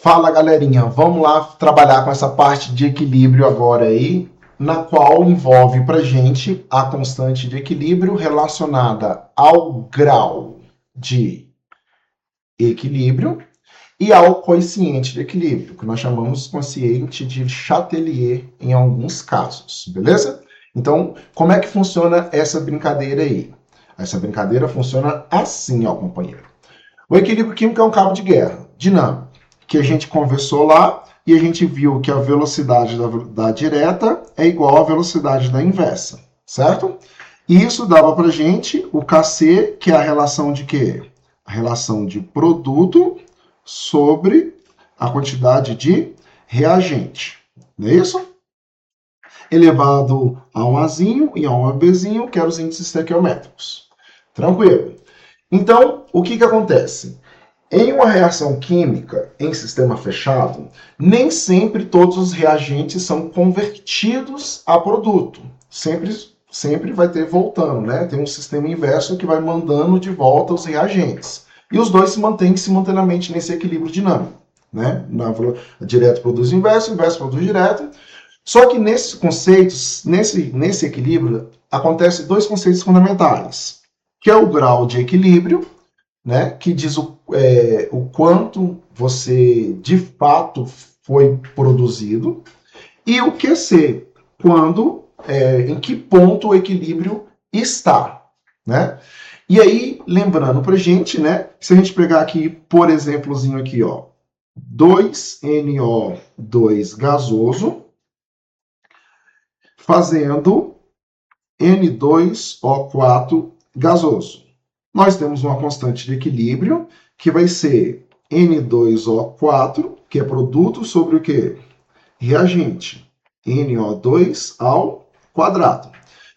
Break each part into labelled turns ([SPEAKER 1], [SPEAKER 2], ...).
[SPEAKER 1] Fala, galerinha, vamos lá trabalhar com essa parte de equilíbrio agora aí, na qual envolve para gente a constante de equilíbrio relacionada ao grau de equilíbrio e ao coeficiente de equilíbrio, que nós chamamos de coeficiente de Chatelier em alguns casos, beleza? Então, como é que funciona essa brincadeira aí? Essa brincadeira funciona assim, ó, companheiro. O equilíbrio químico é um cabo de guerra dinâmico, que a gente conversou lá e a gente viu que a velocidade da direta é igual à velocidade da inversa, certo? E isso dava para a gente o Kc, que é a relação de quê? A relação de produto sobre a quantidade de reagente, não é isso? Elevado a um Azinho e a um Bzinho, que eram os índices estequiométricos. Tranquilo. Então, o que acontece? Em uma reação química em sistema fechado, nem sempre todos os reagentes são convertidos a produto. Sempre vai ter voltando, né? Tem um sistema inverso que vai mandando de volta os reagentes. E os dois se mantêm simultaneamente nesse equilíbrio dinâmico, né? Direto produz inverso produz direto. Só que nesses conceitos, nesse equilíbrio, acontecem dois conceitos fundamentais, que é o grau de equilíbrio, né, que diz o quanto você de fato foi produzido, e o QC, em que ponto o equilíbrio está, né? E aí, lembrando para a gente, né, se a gente pegar aqui, por exemplozinho aqui, ó, 2NO2 gasoso, fazendo N2O4 gasoso. Nós temos uma constante de equilíbrio que vai ser N2O4, que é produto sobre o quê? Reagente. NO2 ao quadrado.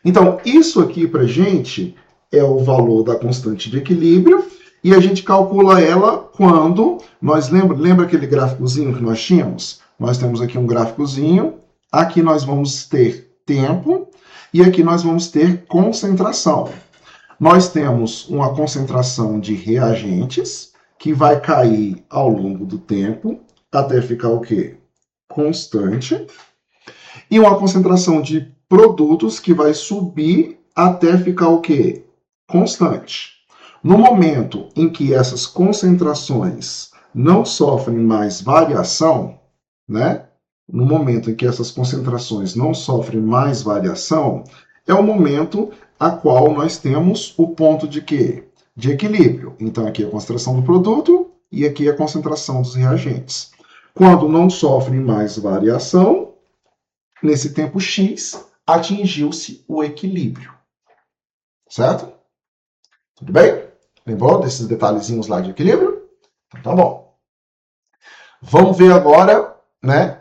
[SPEAKER 1] Então, isso aqui para a gente é o valor da constante de equilíbrio e a gente calcula ela quando nós lembra aquele gráficozinho que nós tínhamos? Nós temos aqui um gráficozinho, aqui nós vamos ter tempo e aqui nós vamos ter concentração. Nós temos uma concentração de reagentes que vai cair ao longo do tempo até ficar o quê? Constante. E uma concentração de produtos que vai subir até ficar o quê? Constante. No momento em que essas concentrações não sofrem mais variação, né? No momento em que essas concentrações não sofrem mais variação, é o momento a qual nós temos o ponto de quê? De equilíbrio. Então, aqui é a concentração do produto e aqui é a concentração dos reagentes. Quando não sofrem mais variação, nesse tempo X, atingiu-se o equilíbrio. Certo? Tudo bem? Lembrou desses detalhezinhos lá de equilíbrio? Então, tá bom. Vamos ver agora, né,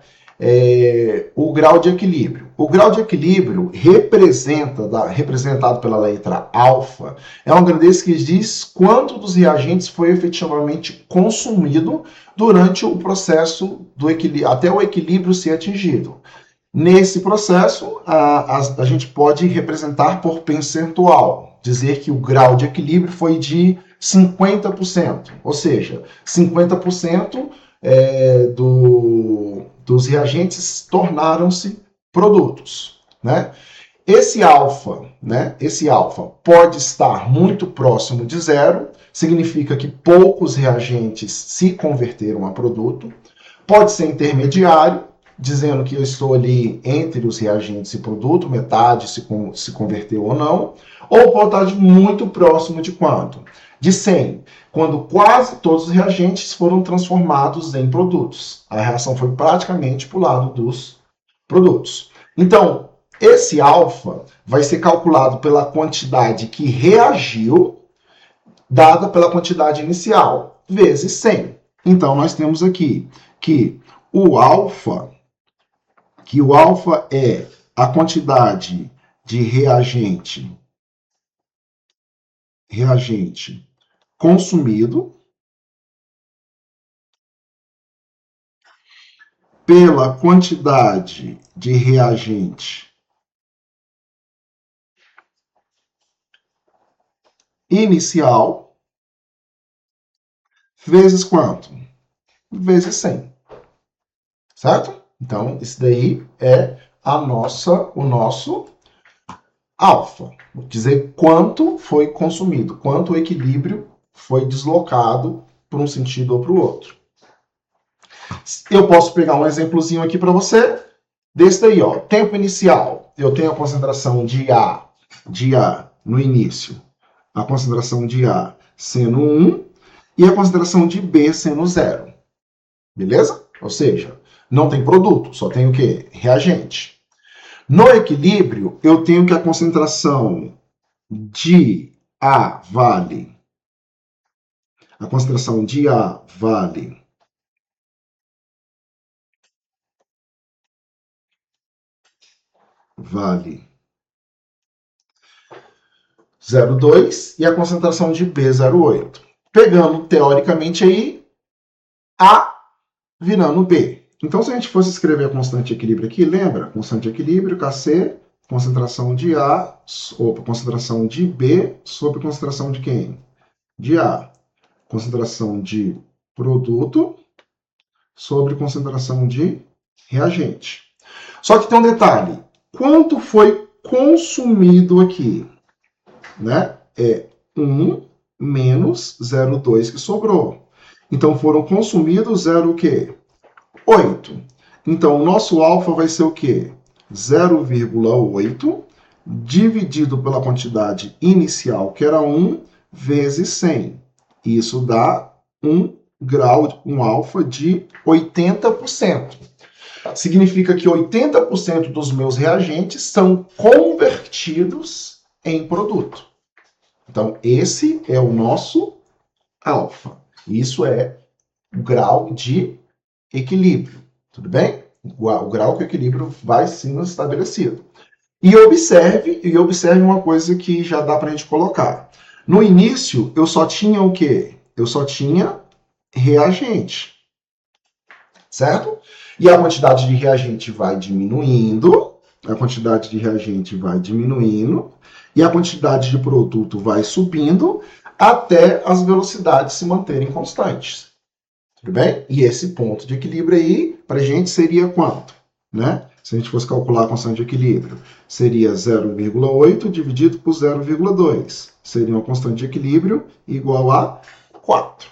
[SPEAKER 1] o grau de equilíbrio. O grau de equilíbrio representado pela letra alfa, é uma grandeza que diz quanto dos reagentes foi efetivamente consumido durante o processo do equilíbrio, até o equilíbrio ser atingido. Nesse processo, a gente pode representar por percentual, dizer que o grau de equilíbrio foi de 50%, ou seja, 50% dos reagentes tornaram-se produtos, né? Esse alfa, né? Esse alfa pode estar muito próximo de zero, significa que poucos reagentes se converteram a produto. Pode ser intermediário, dizendo que eu estou ali entre os reagentes e produto, metade se converteu ou não, ou pode estar muito próximo de quanto? De 100, quando quase todos os reagentes foram transformados em produtos. A reação foi praticamente para o lado dos produtos. Então, esse alfa vai ser calculado pela quantidade que reagiu, dada pela quantidade inicial, vezes 100. Então, nós temos aqui que o alfa é a quantidade de reagente consumido pela quantidade de reagente inicial, vezes quanto? vezes 100. Certo? Então, isso daí é o nosso alfa. Vou dizer quanto foi consumido, quanto o equilíbrio foi deslocado para um sentido ou para o outro. Eu posso pegar um exemplozinho aqui para você, desse daí, ó, tempo inicial. Eu tenho a concentração de A no início, a concentração de A sendo 1 e a concentração de B sendo 0. Beleza? Ou seja, não tem produto, só tem o quê? Reagente. No equilíbrio, eu tenho que a concentração de A vale. A concentração de A vale 0,2 e a concentração de B 0,8. Pegando, teoricamente, aí, A virando B. Então, se a gente fosse escrever a constante de equilíbrio aqui, lembra? Constante de equilíbrio, Kc, concentração de A, concentração de B sobre concentração de quem? De A. Concentração de produto sobre concentração de reagente. Só que tem um detalhe. Quanto foi consumido aqui? Né? É 1 menos 0,2 que sobrou. Então, foram consumidos 0 o quê? 8. Então, o nosso alfa vai ser o quê? 0,8 dividido pela quantidade inicial, que era 1, vezes 100. Isso dá um grau, um alfa de 80%. Significa que 80% dos meus reagentes são convertidos em produto. Então, esse é o nosso alfa. Isso é o grau de equilíbrio. Tudo bem? O grau que o equilíbrio vai sendo estabelecido. E observe uma coisa que já dá para a gente colocar. No início, eu só tinha o quê? Eu só tinha reagente. Certo? E a quantidade de reagente vai diminuindo, a quantidade de reagente vai diminuindo, e a quantidade de produto vai subindo, até as velocidades se manterem constantes. Tudo bem? E esse ponto de equilíbrio aí, para a gente, seria quanto? Né? Se a gente fosse calcular a constante de equilíbrio, seria 0,8 dividido por 0,2. Seria uma constante de equilíbrio igual a 4.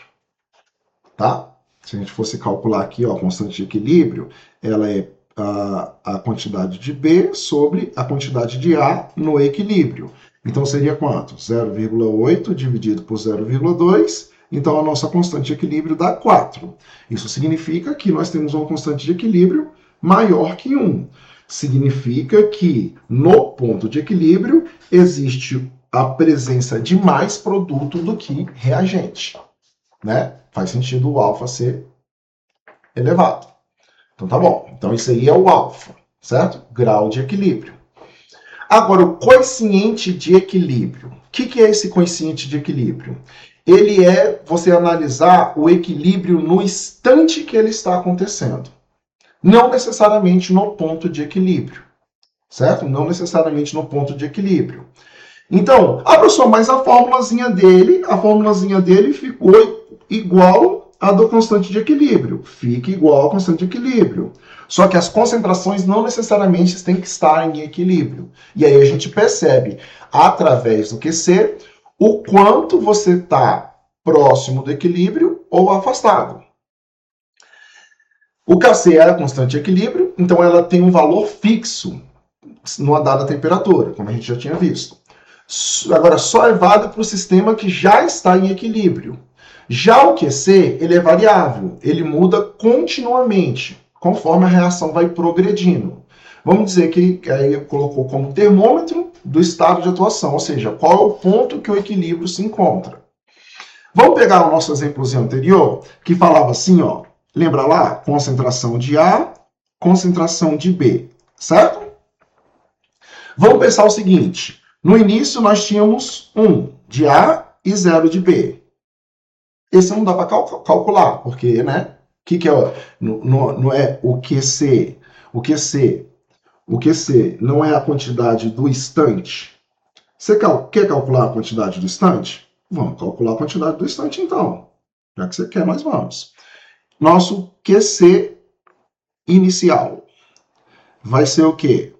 [SPEAKER 1] Tá? Se a gente fosse calcular aqui, ó, a constante de equilíbrio, ela é a quantidade de B sobre a quantidade de A no equilíbrio. Então, seria quanto? 0,8 dividido por 0,2. Então, a nossa constante de equilíbrio dá 4. Isso significa que nós temos uma constante de equilíbrio maior que 1. Significa que no ponto de equilíbrio existe a presença de mais produto do que reagente. Né? Faz sentido o alfa ser elevado. Então tá bom. Então isso aí é o alfa, certo? Grau de equilíbrio. Agora, o coeficiente de equilíbrio. O que é esse coeficiente de equilíbrio? Ele é você analisar o equilíbrio no instante que ele está acontecendo. Não necessariamente no ponto de equilíbrio. Certo? Não necessariamente no ponto de equilíbrio. Então, professor, mas a formulazinha dele ficou igual à do constante de equilíbrio. Fica igual à constante de equilíbrio. Só que as concentrações não necessariamente têm que estar em equilíbrio. E aí a gente percebe, através do QC, o quanto você está próximo do equilíbrio ou afastado. O Kc é a constante de equilíbrio, então ela tem um valor fixo numa dada temperatura, como a gente já tinha visto. Agora, só é válido para o sistema que já está em equilíbrio. Já o QC, ele é variável, ele muda continuamente, conforme a reação vai progredindo. Vamos dizer que aí colocou como termômetro do estado de atuação, ou seja, qual é o ponto que o equilíbrio se encontra. Vamos pegar o nosso exemplozinho anterior, que falava assim, ó, lembra lá? Concentração de A, concentração de B, certo? Vamos pensar o seguinte, no início nós tínhamos 1 de A e 0 de B. Esse não dá para calcular, porque, né? Que é, não é o QC. O QC não é a quantidade do instante. Você quer calcular a quantidade do instante? Vamos calcular a quantidade do instante, então. Já que você quer, nós vamos. Nosso QC inicial vai ser o quê?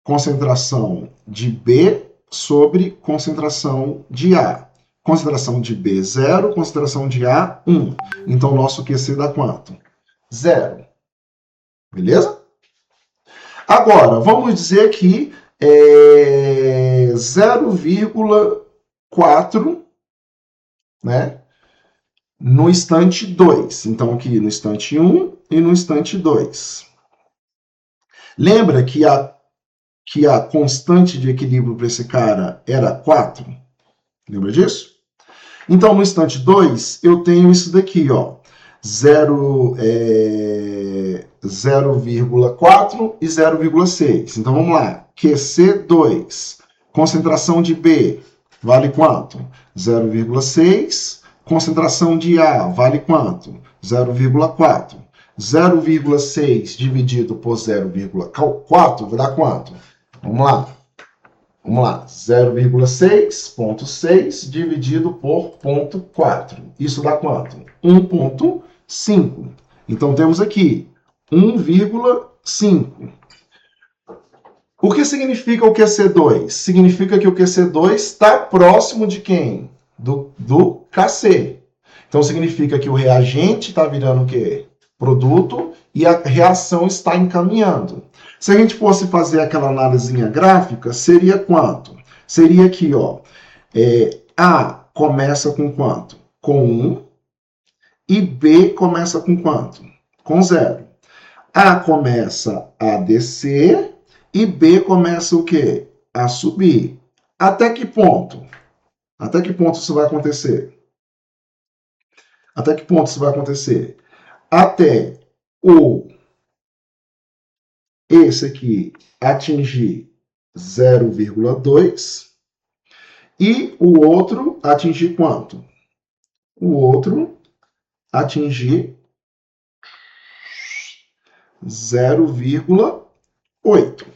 [SPEAKER 1] Concentração de B sobre concentração de A. Concentração de B, 0. Concentração de A, 1. Então, nosso QC dá quanto? 0. Beleza? Agora, vamos dizer que 0,4, né? No instante 2. Então, aqui no instante 1 e no instante 2. Lembra que a constante de equilíbrio para esse cara era 4? Lembra disso? Então, no instante 2, eu tenho isso daqui, ó. 0,4 e 0,6. Então, vamos lá. QC2. Concentração de B vale quanto? 0,6. Concentração de A vale quanto? 0,4. 0,6 dividido por 0,4 vai dar quanto? Vamos lá. 0,6,6 dividido por 0,4. Isso dá quanto? 1,5. Então, temos aqui 1,5. O que significa o QC2? Significa que o QC2 está próximo de quem? Do KC. Então, significa que o reagente está virando o quê? Produto, e a reação está encaminhando. Se a gente fosse fazer aquela análisezinha gráfica, seria quanto? Seria aqui, ó. A começa com quanto? Com 1. E B começa com quanto? Com 0. A começa a descer e B começa o quê? A subir. Até que ponto? Até que ponto isso vai acontecer? Até que ponto isso vai acontecer? Até esse aqui atingir 0,2 e o outro atingir quanto? O outro atingir 0,8.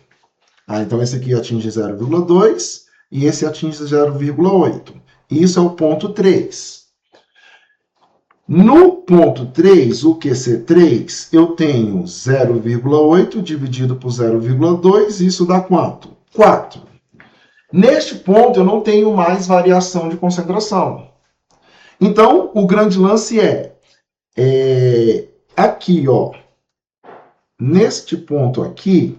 [SPEAKER 1] Então esse aqui atinge 0,2 e esse atinge 0,8. Isso é o ponto 3. No ponto 3, o QC3, eu tenho 0,8 dividido por 0,2, isso dá quanto? 4. Neste ponto, eu não tenho mais variação de concentração. Então, o grande lance é aqui, ó, neste ponto aqui,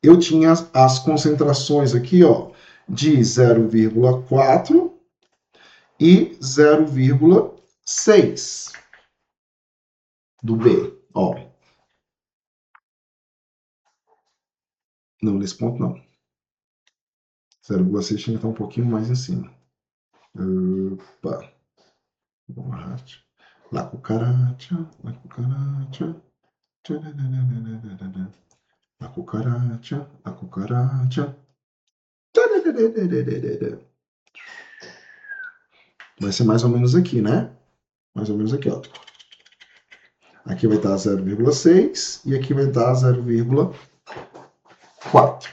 [SPEAKER 1] eu tinha as concentrações aqui, ó, de 0,4 e 0,6 do B, ó. Não, nesse ponto não. 0,6 tinha que estar um pouquinho mais em cima. Opa. La cucaracha, la cucaracha. La cucaracha, la cucaracha. Vai ser mais ou menos aqui, né? Mais ou menos aqui, ó. Aqui vai estar 0,6 e aqui vai estar 0,4.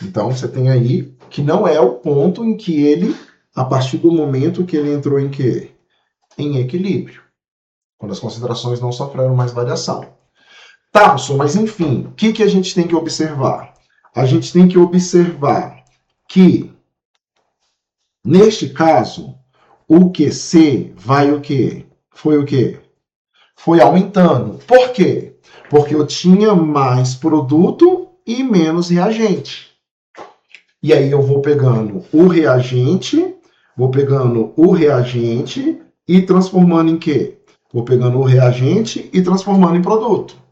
[SPEAKER 1] Então, você tem aí que não é o ponto em que ele, a partir do momento que ele entrou em quê? Em equilíbrio. Quando as concentrações não sofreram mais variação. Tá, mas enfim, o que a gente tem que observar? A gente tem que observar que, neste caso, o QC vai o quê? Foi o quê? Foi aumentando. Por quê? Porque eu tinha mais produto e menos reagente. E aí eu vou pegando o reagente e transformando em quê? Vou pegando o reagente e transformando em produto.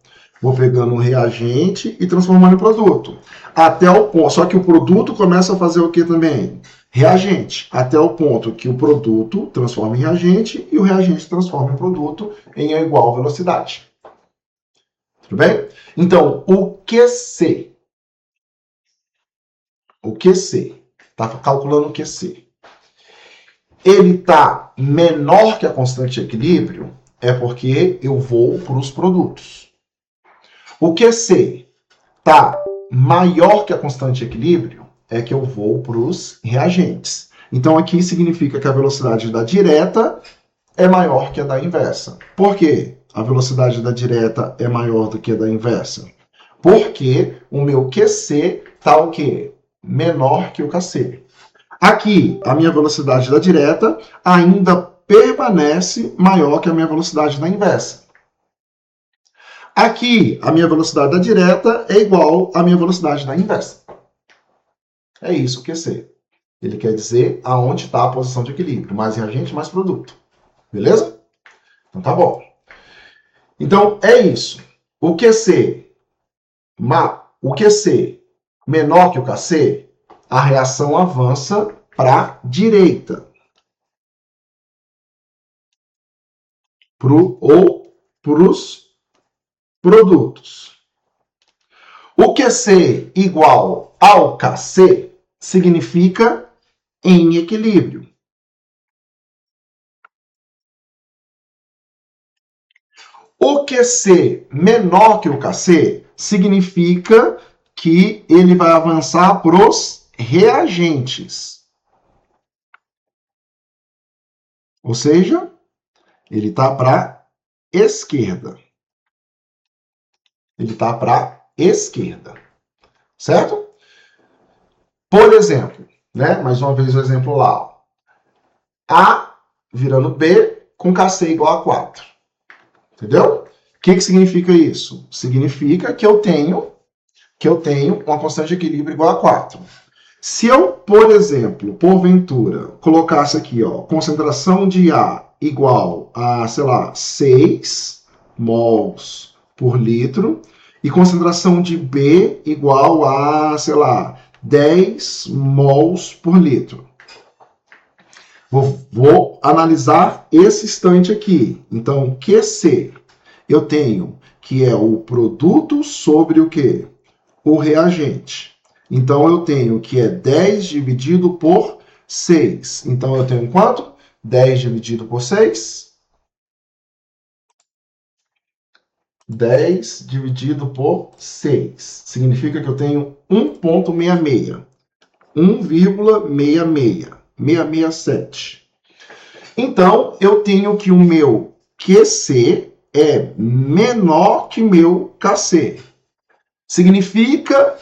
[SPEAKER 1] Vou pegando o reagente e transformando em produto. Até o ponto. Só que o produto começa a fazer o quê também? Reagente. Até o ponto que o produto transforma em reagente e o reagente transforma em produto em igual velocidade. Tudo bem? Então, o QC. Está calculando o QC. Ele está menor que a constante de equilíbrio, é porque eu vou para os produtos. O QC está maior que a constante de equilíbrio, é que eu vou para os reagentes. Então, aqui significa que a velocidade da direta é maior que a da inversa. Por quê? A velocidade da direta é maior do que a da inversa. Porque o meu QC está o quê? Menor que o KC. Aqui, a minha velocidade da direta ainda permanece maior que a minha velocidade da inversa. Aqui, a minha velocidade da direta é igual à minha velocidade da inversa. É isso o QC. Ele quer dizer aonde está a posição de equilíbrio. Mais reagente, mais produto. Beleza? Então tá bom. Então é isso. O QC menor que o KC, a reação avança para a direita. Ou para os produtos. O QC igual ao KC significa em equilíbrio. O QC menor que o KC significa que ele vai avançar para os reagentes. Ou seja, ele está para a esquerda. Ele está para a esquerda. Certo? Por exemplo, né? Mais uma vez o exemplo lá. Ó. A virando B com KC igual a 4. Entendeu? O que significa isso? Significa que eu tenho uma constante de equilíbrio igual a 4. Se eu, por exemplo, porventura, colocasse aqui, ó, concentração de A igual a, sei lá, 6 mols por litro, e concentração de B igual a, sei lá, 10 mols por litro. Vou analisar esse instante aqui. Então, QC, eu tenho que é o produto sobre o quê? O reagente. Então, eu tenho que é 10 dividido por 6. Então, eu tenho quanto? 10 dividido por 6. 10 dividido por 6. Significa que eu tenho 1,66. 1,66. 667. Então, eu tenho que o meu QC é menor que meu KC. Significa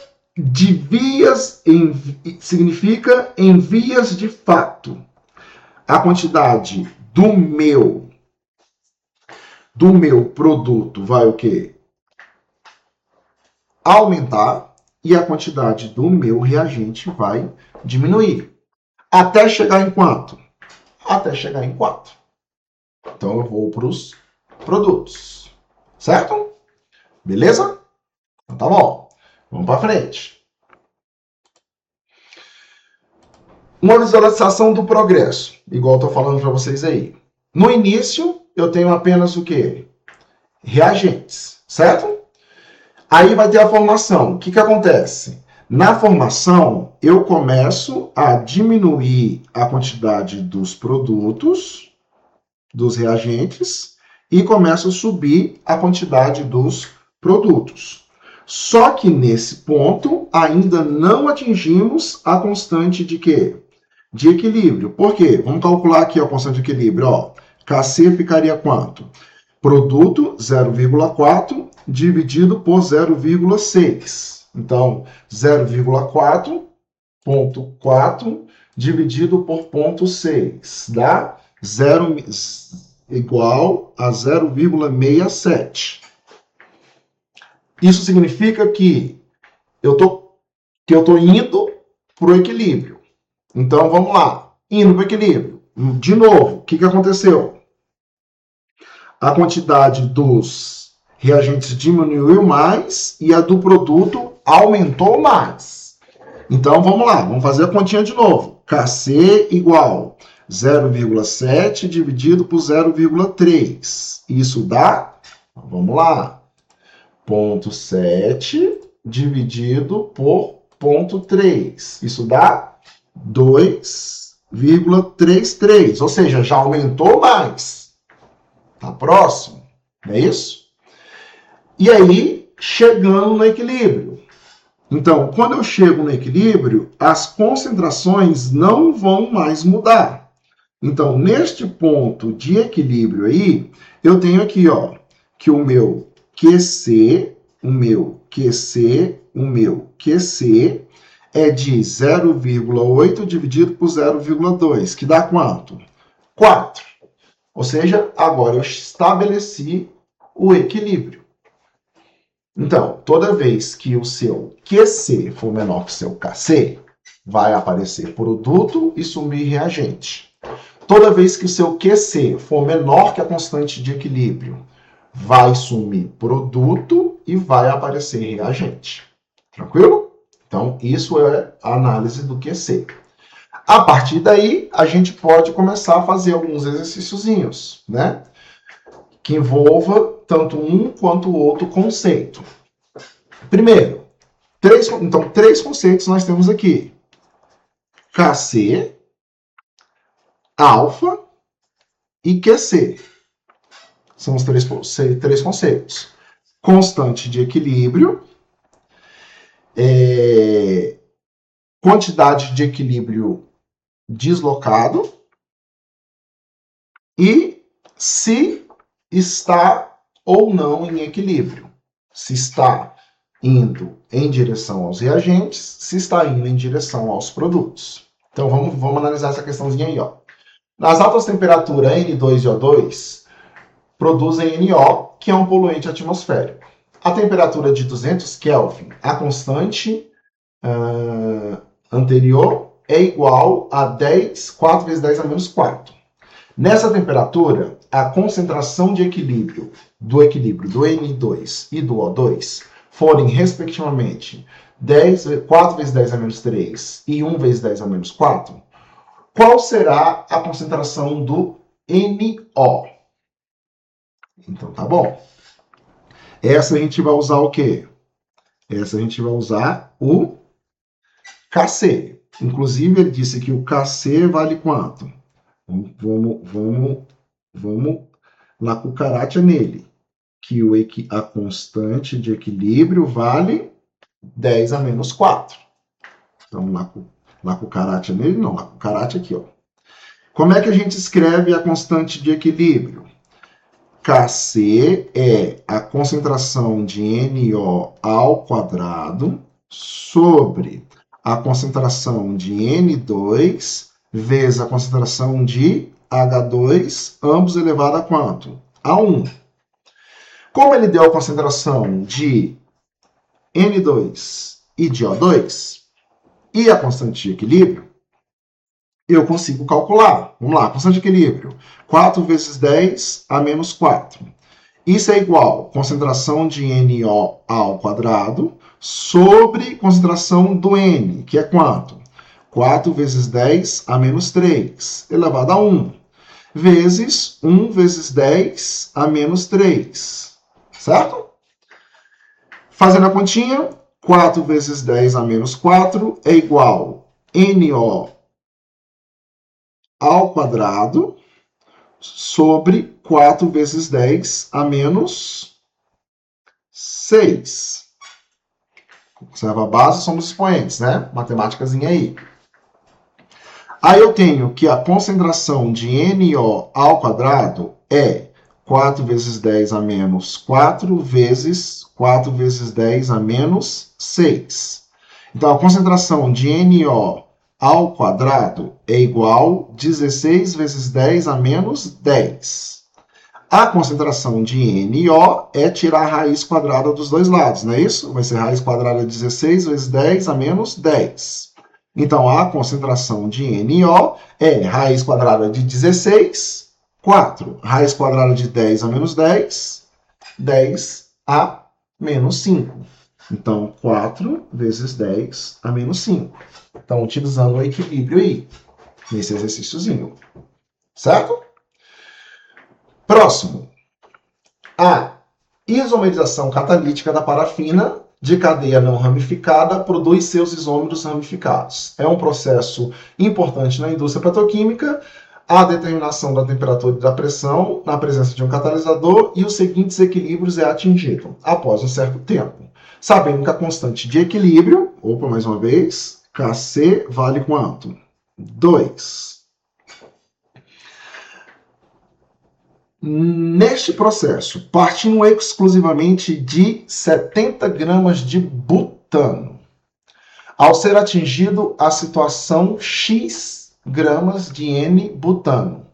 [SPEAKER 1] em vias de fato. A quantidade do meu produto vai o quê? Aumentar e a quantidade do meu reagente vai diminuir. Até chegar em quanto? Até chegar em 4. Então eu vou para os produtos. Certo? Beleza? Então tá bom. Vamos para frente. Uma visualização do progresso, igual eu estou falando para vocês aí. No início, eu tenho apenas o quê? Reagentes, certo? Aí vai ter a formação. O que acontece? Na formação, eu começo a diminuir a quantidade dos produtos, dos reagentes, e começo a subir a quantidade dos produtos. Só que nesse ponto, ainda não atingimos a constante de quê? De equilíbrio. Por quê? Vamos calcular aqui a constante de equilíbrio. Ó. KC ficaria quanto? Produto 0,4 dividido por 0,6. Então, 0,4 dividido por 0,6 dá igual a 0,67. Isso significa que eu tô indo para o equilíbrio. Então, vamos lá. Indo para o equilíbrio. De novo, o que aconteceu? A quantidade dos reagentes diminuiu mais e a do produto aumentou mais. Então, vamos lá. Vamos fazer a continha de novo. KC igual 0,7 dividido por 0,3. Isso dá, vamos lá, 0,7 dividido por 0,3. Isso dá 2,33. Ou seja, já aumentou mais. Tá próximo? Não é isso? E aí, chegando no equilíbrio. Então, quando eu chego no equilíbrio, as concentrações não vão mais mudar. Então, neste ponto de equilíbrio aí, eu tenho aqui, ó, que o meu QC, o meu QC, o meu QC é de 0,8 dividido por 0,2, que dá quanto? 4. Ou seja, agora eu estabeleci o equilíbrio. Então, toda vez que o seu QC for menor que o seu KC, vai aparecer produto e sumir reagente. Toda vez que o seu QC for menor que a constante de equilíbrio, vai sumir produto e vai aparecer reagente. Tranquilo? Então, isso é a análise do QC. A partir daí, a gente pode começar a fazer alguns exercíciozinhos, né? Que envolva tanto um quanto o outro conceito. Primeiro, três conceitos nós temos aqui. KC, alfa e QC. São os três conceitos. Constante de equilíbrio, quantidade de equilíbrio deslocado e se está ou não em equilíbrio. Se está indo em direção aos reagentes, se está indo em direção aos produtos. Então vamos analisar essa questãozinha aí, ó. Nas altas temperaturas N2 e O2 produzem NO, que é um poluente atmosférico. A temperatura de 200 Kelvin, a constante anterior, é igual a 4 vezes 10 a menos 4. Nessa temperatura, a concentração de equilíbrio do N2 e do O2 forem, respectivamente, 4 vezes 10 a menos 3 e 1 vezes 10 a menos 4, qual será a concentração do NO? Então, tá bom. Essa a gente vai usar o quê? Essa a gente vai usar o KC. Inclusive, ele disse que o KC vale quanto? Vamos na cucaracha nele. Que a constante de equilíbrio vale 10 a menos 4. Então, na cucaracha nele, não. Na cucaracha aqui, ó. Como é que a gente escreve a constante de equilíbrio? KC é a concentração de NO ao quadrado sobre a concentração de N2 vezes a concentração de H2, ambos elevado a quanto? A 1. Como ele deu a concentração de N2 e de O2 e a constante de equilíbrio, eu consigo calcular. Vamos lá, constante de equilíbrio. 4 vezes 10 a menos 4. Isso é igual a concentração de NO ao quadrado sobre concentração do N, que é quanto? 4 vezes 10 a menos 3, elevado a 1, vezes 1 vezes 10 a menos 3. Certo? Fazendo a continha, 4 vezes 10 a menos 4 é igual a NO ao quadrado sobre 4 vezes 10 a menos 6. Observa a base, somos expoentes, né? Matemáticazinha aí. Aí eu tenho que a concentração de NO ao quadrado é 4 vezes 10 a menos 4 vezes 4 vezes 10 a menos 6. Então, a concentração de NO ao quadrado é igual a 16 vezes 10 a menos 10. A concentração de NO é tirar a raiz quadrada dos dois lados, não é isso? Vai ser raiz quadrada de 16 vezes 10 a menos 10. Então, a concentração de NO é raiz quadrada de 16, 4. Raiz quadrada de 10 a menos 10, 10 a menos 5. Então, 4 vezes 10 a menos 5. Então, utilizando o equilíbrio aí, nesse exercíciozinho. Certo? Próximo. A isomerização catalítica da parafina de cadeia não ramificada produz seus isômeros ramificados. É um processo importante na indústria petroquímica. A determinação da temperatura e da pressão na presença de um catalisador e os seguintes equilíbrios é atingido após um certo tempo. Sabendo que a constante de equilíbrio, opa, mais uma vez, Kc vale quanto? 2. Neste processo, partindo exclusivamente de 70 gramas de butano, ao ser atingido a situação X gramas de N-butano,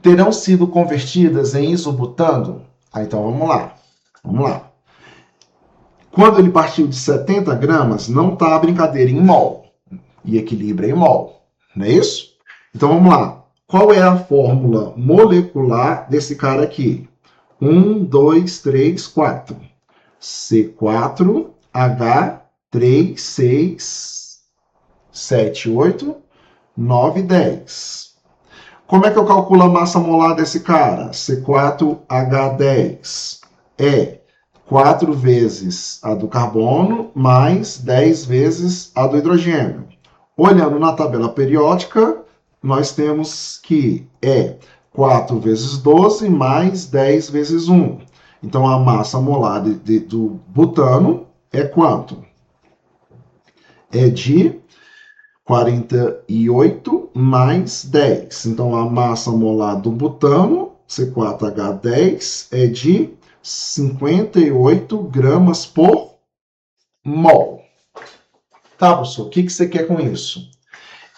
[SPEAKER 1] terão sido convertidas em isobutano? Então vamos lá. Vamos lá. Quando ele partiu de 70 gramas, não está a brincadeira em mol. E equilíbrio em mol. Não é isso? Então vamos lá. Qual é a fórmula molecular desse cara aqui? 1, 2, 3, 4. C4H3, 6, 7, 8, 9, 10. Como é que eu calculo a massa molar desse cara? C4H10 é 4 vezes a do carbono mais 10 vezes a do hidrogênio. Olhando na tabela periódica, nós temos que é 4 vezes 12 mais 10 vezes 1. Então, a massa molar do butano é quanto? É de 48 mais 10. Então, a massa molar do butano, C4H10, é de 58 gramas por mol. Tá, professor? O que você quer com isso?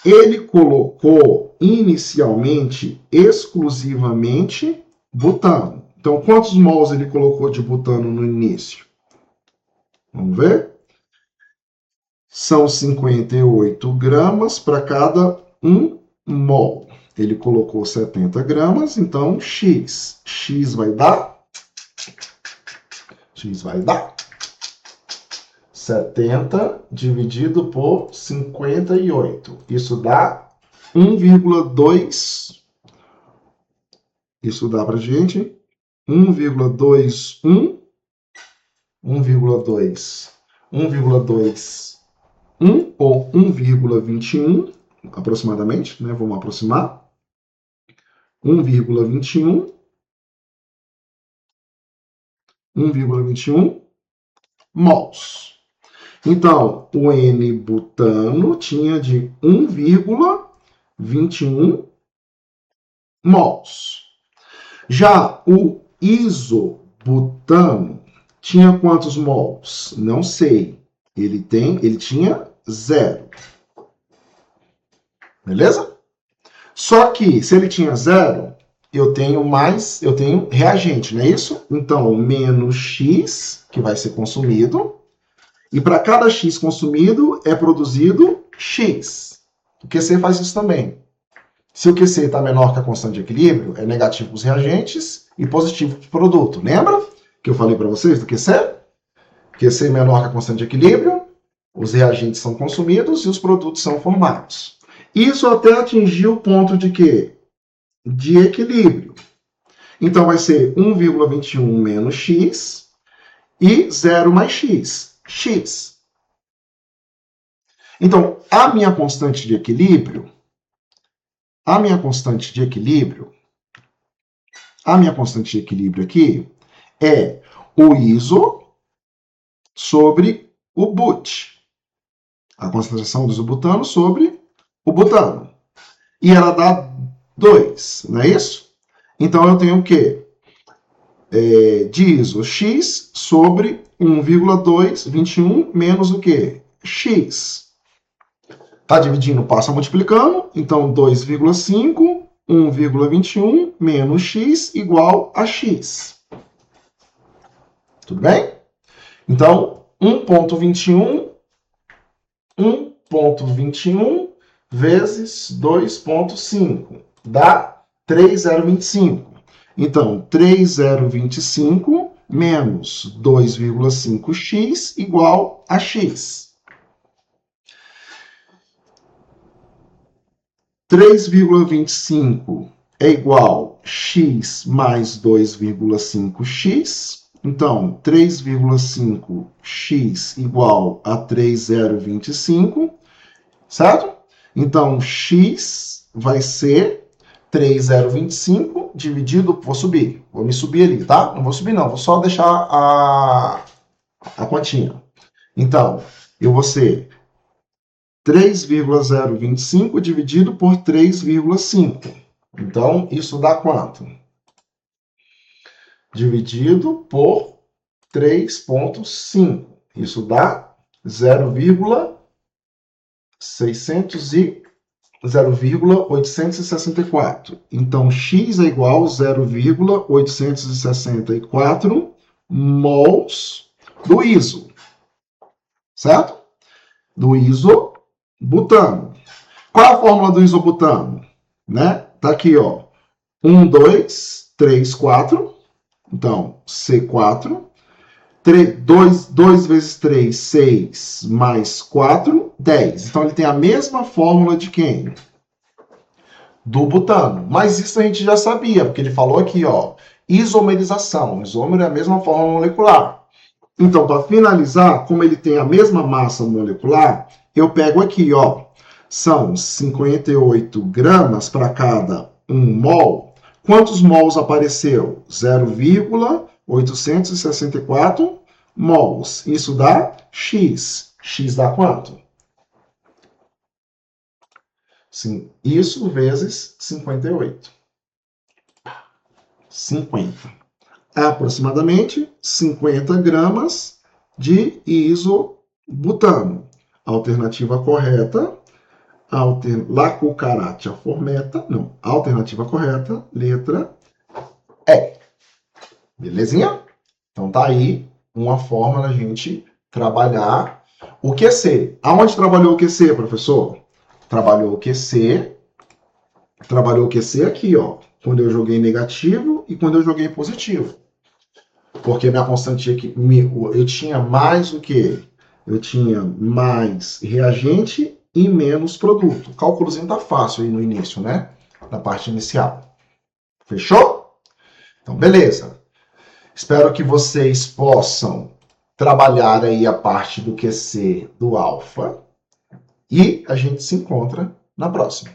[SPEAKER 1] Ele colocou inicialmente, exclusivamente, butano. Então, quantos mols ele colocou de butano no início? Vamos ver? São 58 gramas para cada 1 mol. Ele colocou 70 gramas, então X. X vai dar 70 dividido por 58. Isso dá 1,2. Isso dá para gente 1,21. 1,21 ou 1,21 aproximadamente, né? Vamos aproximar. 1,21 mols. Então, o N-butano tinha de 1,21 mols. Já o isobutano tinha quantos mols? Não sei. Ele tinha 0. Beleza? Só que, se ele tinha 0, eu tenho reagente, não é isso? Então, menos X, que vai ser consumido, e para cada X consumido é produzido X. O QC faz isso também. Se o QC está menor que a constante de equilíbrio, é negativo para os reagentes e positivo para o produto. Lembra que eu falei para vocês do QC? QC menor que a constante de equilíbrio, os reagentes são consumidos e os produtos são formados. Isso até atingir o ponto de quê? De equilíbrio. Então, vai ser 1,21 menos X e 0 mais X. X. Então, a minha constante de equilíbrio aqui é o iso sobre o but. A concentração do isobutano sobre o butano. E ela dá 2, não é isso? Então, eu tenho o quê? De iso X sobre 1,221 menos o quê? X. Está dividindo, passa multiplicando. Então, 2,5, 1,21 menos X igual a X. Tudo bem? Então, 1,21 vezes 2,5 dá 3,025. Então, 3,025 menos 2,5x igual a x. 3,25 é igual a x mais 2,5x. Então, 3,5x igual a 3,025, certo? Então, x vai ser 3,025 dividido... Vou me subir ali, tá? Não vou subir não, vou só deixar a continha. Então, eu vou ser 3,025 dividido por 3,5. Então, isso dá quanto? dividido por 3,5. Isso dá 0,864. Então, x é igual a 0,864 mols do iso, certo? Do isobutano. Qual é a fórmula do isobutano? Né? Tá aqui, ó. 1, 2, 3, 4. Então, C4. 2 vezes 3, 6, mais 4, 10. Então, ele tem a mesma fórmula de quem? Do butano. Mas isso a gente já sabia, porque ele falou aqui, ó, isomerização. Isômero é a mesma fórmula molecular. Então, para finalizar, como ele tem a mesma massa molecular, eu pego aqui, ó, são 58 gramas para cada 1 mol. Quantos mols apareceu? 0,864 mols. Isso dá X. X dá quanto? Sim, isso vezes 58. 50. Aproximadamente 50 gramas de isobutano. Alternativa correta, lacucaratia formeta, não. Alternativa correta, letra E. Belezinha? Então tá aí uma forma da gente trabalhar o QC. Aonde trabalhou o QC, professor? Trabalhou o QC aqui, ó. Quando eu joguei negativo e quando eu joguei positivo. Porque minha constante aqui, eu tinha mais o quê? Eu tinha mais reagente e menos produto. O cálculozinho tá fácil aí no início, né? Na parte inicial. Fechou? Então, beleza. Espero que vocês possam trabalhar aí a parte do QC do alfa. E a gente se encontra na próxima.